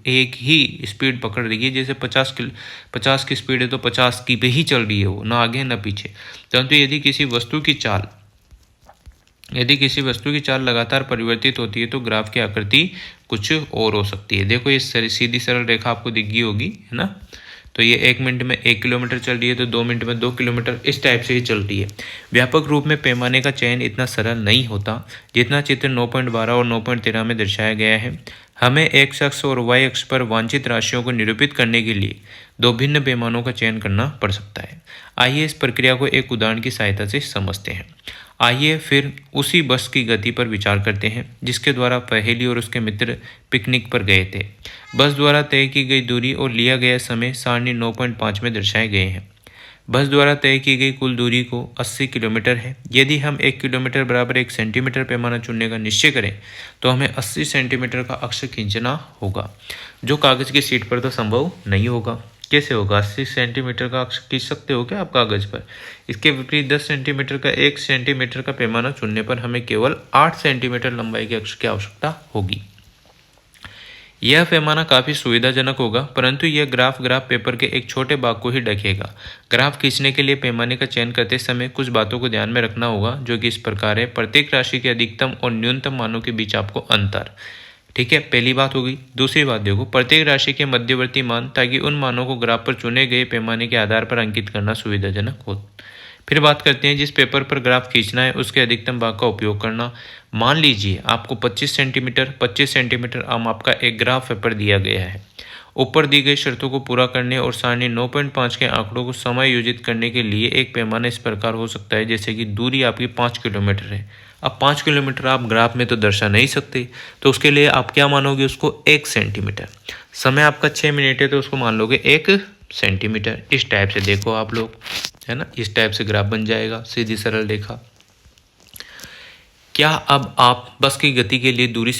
A: एक ही स्पीड पकड़ रही है। जैसे 50 की स्पीड है तो 50 की पे ही चल रही है, वो ना आगे ना पीछे। परंतु यदि किसी वस्तु की चाल लगातार परिवर्तित होती है तो ग्राफ की आकृति कुछ और हो सकती है। देखो ये सीधी सरल रेखा आपको दिख गई होगी, है ना। तो ये 1 मिनट में 1 किलोमीटर चल रही है तो 2 मिनट में 2 किलोमीटर, इस टाइप से ही चल रही है। व्यापक रूप में पैमाने का चयन इतना सरल नहीं होता जितना चित्र 9.12 और 9.13 में दर्शाया गया है। हमें एक्स अक्ष और वाई अक्ष पर वांछित राशियों को निरूपित करने के लिए दो भिन्न पैमानों का चयन करना पड़ सकता है। आइए इस प्रक्रिया को एक उदाहरण की सहायता से समझते हैं। आइए फिर उसी बस की गति पर विचार करते हैं जिसके द्वारा पहेली और उसके मित्र पिकनिक पर गए थे। बस द्वारा तय की गई दूरी और लिया गया समय सारणी 9.5 में दर्शाए गए हैं। बस द्वारा तय की गई कुल दूरी को 80 किलोमीटर है। यदि हम 1 किलोमीटर बराबर 1 सेंटीमीटर पैमाना चुनने का निश्चय करें तो हमें 80 सेंटीमीटर का अक्ष खींचना होगा, जो कागज़ की शीट पर तो संभव नहीं होगा। कैसे होगा? 80 सेंटीमीटर का अक्ष खींच सकते हो क्या आप कागज़ पर? इसके विपरीत 10 सेंटीमीटर का 1 सेंटीमीटर का पैमाना चुनने पर हमें केवल 8 सेंटीमीटर लंबाई के अक्ष की आवश्यकता होगी। यह पैमाना काफ़ी सुविधाजनक होगा, परंतु यह ग्राफ पेपर के एक छोटे भाग को ही ढकेगा। ग्राफ खींचने के लिए पैमाने का चयन करते समय कुछ बातों को ध्यान में रखना होगा, जो कि इस प्रकार है। प्रत्येक राशि के अधिकतम और न्यूनतम मानों के बीच आपको अंतर, ठीक है, पहली बात होगी। दूसरी बात देखो, प्रत्येक राशि के मध्यवर्ती मान, ताकि उन मानों को ग्राफ पर चुने गए पैमाने के आधार पर अंकित करना सुविधाजनक हो। फिर बात करते हैं जिस पेपर पर ग्राफ खींचना है उसके अधिकतम भाग का उपयोग करना। मान लीजिए आपको 25 सेंटीमीटर आपका एक ग्राफ पेपर दिया गया है। ऊपर दी गई शर्तों को पूरा करने और सारणी 9.5 के आंकड़ों को समायोजित करने के लिए एक पैमाना इस प्रकार हो सकता है, जैसे कि दूरी आपकी 5 किलोमीटर है। अब 5 किलोमीटर आप ग्राफ में तो दर्शा नहीं सकते, तो उसके लिए आप क्या मानोगे? उसको 1 सेंटीमीटर। समय आपका 6 मिनट है तो उसको मान लोगे 1 सेंटीमीटर। इस टाइप से देखो आप लोग, है ना, इस टाइप से ग्राफ बन जाएगा, सीधी सरल रेखा। क्या अब आप बस की गति के लिए दूरी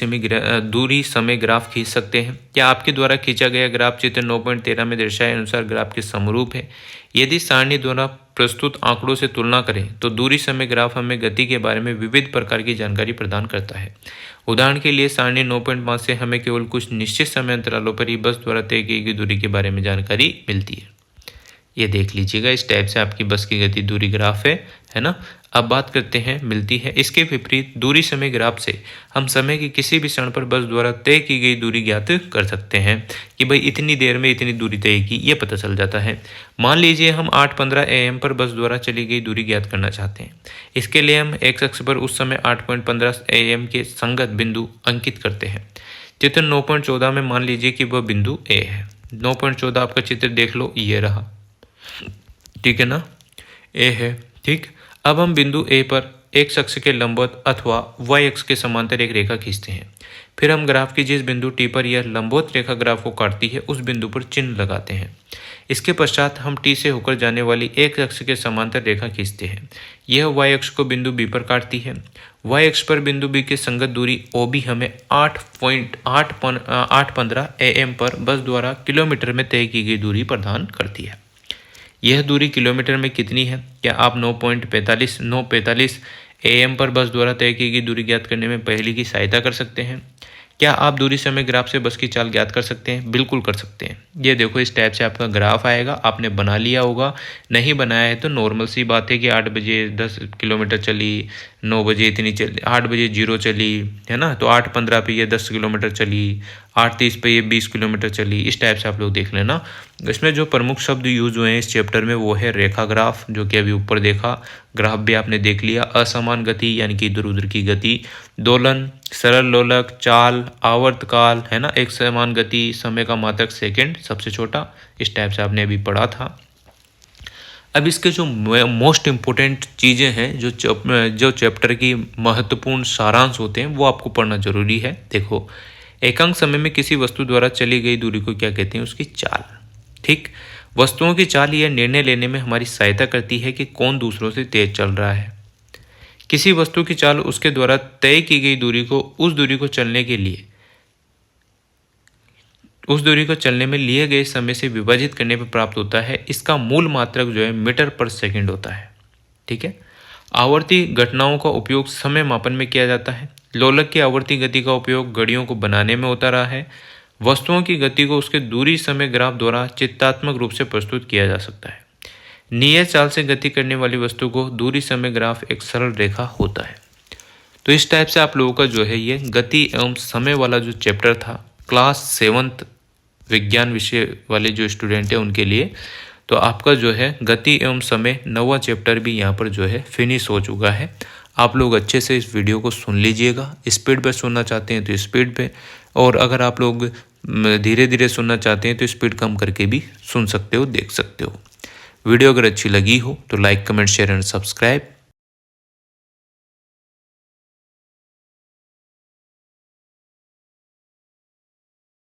A: समय ग्राफ खींच सकते हैं? क्या आपके द्वारा खींचा गया ग्राफ चित्र 9.13 में दर्शाए अनुसार ग्राफ के समरूप है? यदि सारणी द्वारा प्रस्तुत आंकड़ों से तुलना करें तो दूरी समय ग्राफ हमें गति के बारे में विविध प्रकार की जानकारी प्रदान करता है। उदाहरण के लिए सारणी 9.5 से हमें केवल कुछ निश्चित समय अंतरालों पर ही बस द्वारा तय की गई दूरी के बारे में जानकारी मिलती है। ये देख लीजिएगा, इस टाइप से आपकी बस की गति दूरी ग्राफ है ना। अब बात करते हैं मिलती है। इसके विपरीत दूरी समय ग्राफ से हम समय की किसी भी क्षण पर बस द्वारा तय की गई दूरी ज्ञात कर सकते हैं कि भाई इतनी देर में इतनी दूरी तय की, ये पता चल जाता है। मान लीजिए हम 8:15 AM पर बस द्वारा चली गई दूरी ज्ञात करना चाहते हैं। इसके लिए हम एक्स अक्ष पर उस समय 8:15 AM के संगत बिंदु अंकित करते हैं। चित्र 9.14 में मान लीजिए कि वह बिंदु ए है। 9.14 आपका चित्र देख लो, ये रहा, ठीक है ना, ए है, ठीक। अब हम बिंदु ए पर एक्स अक्ष के लंबवत अथवा वाई अक्ष के समांतर एक रेखा खींचते हैं। फिर हम ग्राफ की जिस बिंदु टी पर यह लंबवत रेखा ग्राफ को काटती है उस बिंदु पर चिन्ह लगाते हैं। इसके पश्चात हम टी से होकर जाने वाली एक अक्ष के समांतर रेखा खींचते हैं। यह वाई अक्ष को बिंदु बी पर काटती है। वाई अक्ष पर बिंदु बी के संगत दूरी ओ बी हमें 8.15 AM पर बस द्वारा किलोमीटर में तय की गई दूरी प्रदान करती है। यह दूरी किलोमीटर में कितनी है? क्या आप 9:45 AM पर बस द्वारा तय की गई दूरी ज्ञात करने में पहेली की सहायता कर सकते हैं? क्या आप दूरी समय ग्राफ से बस की चाल ज्ञात कर सकते हैं? बिल्कुल कर सकते हैं। ये देखो, इस टाइप से आपका ग्राफ आएगा, आपने बना लिया होगा। नहीं बनाया है तो नॉर्मल सी बात है कि 8 बजे 10 किलोमीटर चली, 9 बजे इतनी चली, 8 बजे 0 चली, है ना, तो 8:15 पे ये 10 किलोमीटर चली, 8:30 पे ये 20 किलोमीटर चली। इस टाइप से आप लोग देख लेना। इसमें जो प्रमुख शब्द यूज हुए हैं इस चैप्टर में वो है रेखा ग्राफ, जो कि अभी ऊपर देखा, ग्राफ भी आपने देख लिया, असमान गति यानी कि इधर उधर की गति, दोलन, सरल लोलक, चाल, आवर्तकाल, है ना, एक समान गति, समय का मात्रक सेकंड सबसे छोटा। इस टाइप से आपने अभी पढ़ा था। अब इसके जो मोस्ट इम्पोर्टेंट चीज़ें हैं, जो चैप्टर की महत्वपूर्ण सारांश होते हैं, वो आपको पढ़ना जरूरी है। देखो, एकांक समय में किसी वस्तु द्वारा चली गई दूरी को क्या कहते हैं? उसकी चाल, ठीक। वस्तुओं की चाल यह निर्णय लेने में हमारी सहायता करती है कि कौन दूसरों से तेज चल रहा है। किसी वस्तु की चाल उसके द्वारा तय की गई दूरी को उस दूरी को चलने में लिए गए समय से विभाजित करने पर प्राप्त होता है। इसका मूल मात्रक जो है मीटर पर सेकंड होता है, ठीक है। आवर्ती घटनाओं का उपयोग समय मापन में किया जाता है। लोलक की आवर्ती गति का उपयोग घड़ियों को बनाने में होता रहा है। वस्तुओं की गति को उसके दूरी समय ग्राफ द्वारा चित्रात्मक रूप से प्रस्तुत किया जा सकता है। नियत चाल से गति करने वाली वस्तु को दूरी समय ग्राफ एक सरल रेखा होता है। तो इस टाइप से आप लोगों का जो है ये गति एवं समय वाला जो चैप्टर था क्लास 7th विज्ञान विषय वाले जो स्टूडेंट हैं उनके लिए, तो आपका जो है गति एवं समय 9वां चैप्टर भी यहाँ पर जो है फिनिश हो चुका है। आप लोग अच्छे से इस वीडियो को सुन लीजिएगा। स्पीड पे सुनना चाहते हैं तो स्पीड पे, और अगर आप लोग धीरे धीरे सुनना चाहते हैं तो स्पीड कम करके भी सुन सकते हो, देख सकते हो। वीडियो अगर अच्छी लगी हो तो like, comment, share and subscribe.